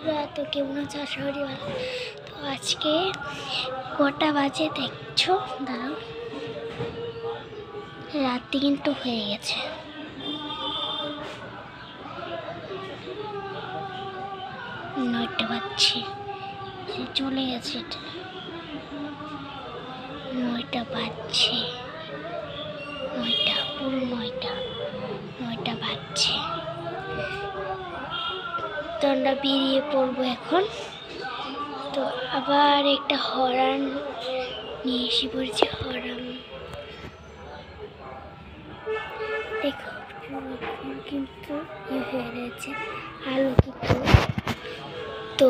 বন্ধুরা, তো কেমন আছে? আশা করি ভালো। তো আজকে কটা বাজে দেখছো? দাঁড়াও, রাত্রি কিন্তু হয়ে গেছে। নয়টা বাজছে, চলে গেছে, এটা 9টা বাজছে। 9টা, পুরো 9টা বাজছে। তো আমরা বেরিয়ে পড়বো এখন। তো আবার একটা হর্ন নিয়ে এসে পড়েছে। হর্ন দেখো, পুরো ঘর কিন্তু হয়ে রয়েছে, আলোকিত। তো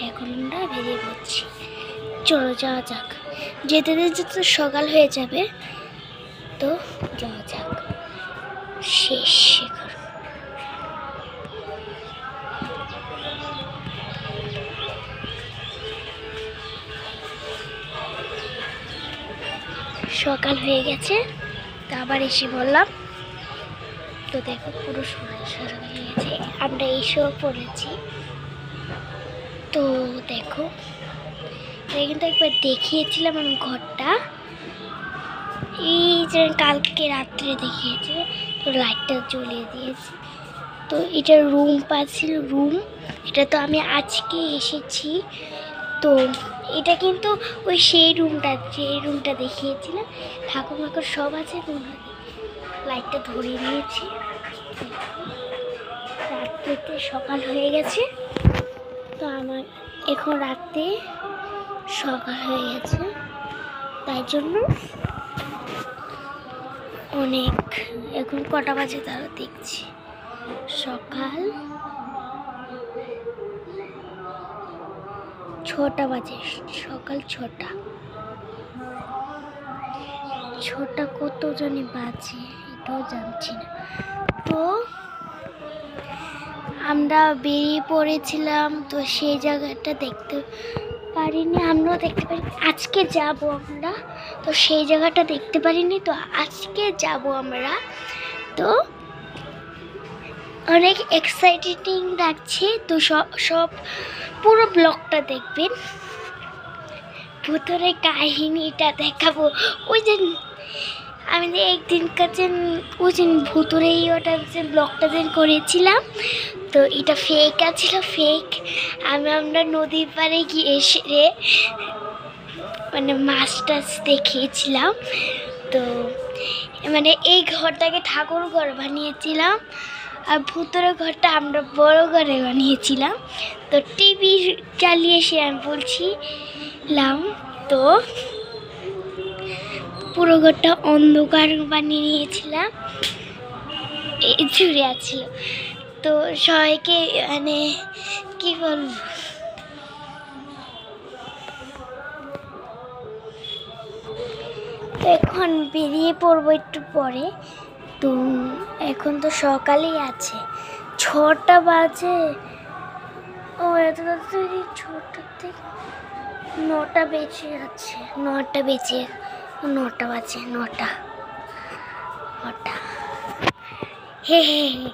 এখন আমরা বেরিয়ে পড়ছি, চলো যাওয়া যাক। যেতে যেতে সকাল হয়ে যাবে, তো যাওয়া যাক। শেষ এখন। সকাল হয়ে গেছে, তো আবার এসে বললাম। তো দেখো, পুরো সকাল হয়ে গেছে, আমরা এসেও পড়েছি। তো দেখো, এটা কিন্তু একবার দেখিয়েছিলাম আমি ঘরটা, এই যে কালকে রাত্রে দেখিয়েছে। তো লাইটটা জ্বলিয়ে দিয়েছি। তো এটা রুম পাচ্ছিল, রুম। এটা তো আমি আজকে এসেছি। তো এটা কিন্তু ওই সেই রুমটা, যে রুমটা দেখিয়েছিলাম, ঠাকুর মাকুর সব আছে। তো লাইটটা ধরিয়ে নিয়েছি। রাত্রিতে সকাল হয়ে গেছে, তো আমার এখন রাতে সকাল হয়ে গেছে, তাই জন্য অনেক। এখন কটা বাজে তারা দেখছি, সকাল 6টা বাজে। সকাল 6টা কত জানি বাজে, এটাও জানছি না। তো আমরা বেরিয়ে পড়েছিলাম, তো সেই জায়গাটা দেখতে পারিনি। আমরাও দেখতে পারিনি, আজকে যাব আমরা। তো সেই জায়গাটা দেখতে পারিনি, তো আজকে যাব আমরা। তো অনেক এক্সাইটিং লাগছে। তো সব পুরো ব্লগটা দেখবেন, ভূতের কাহিনীটা দেখাবো। ওই যে আমি যে একদিন কাছে ওই যে ভূতুরেই ওটা যে ব্লগটা যে করেছিলাম, তো এটা ফেক আছিল, ফেক। আমরা নদীর পাড়ে গিয়ে এসে মানে মাছ টাছ দেখিয়েছিলাম। তো মানে এই ঘরটাকে ঠাকুর ঘর বানিয়েছিলাম, আর ভূতের ঘরটা আমরা বড় ঘরে বানিয়েছিলাম। তো টিভি চালিয়ে সে আমি বলছিলাম। তো পুরো ঘরটা অন্ধকার বানিয়ে নিয়েছিলাম, এই জুড়ে আছিল। তো সবাইকে মানে কি বলবো, এখন বেরিয়ে পড়বো একটু পরে। তো এখন তো সকালেই আছে, 6টা বাজে। ও এত তাড়াতাড়ি, 6টা থেকে 9টা বেজে যাচ্ছে। 9টা বাজে, 9টা। হে হে হে।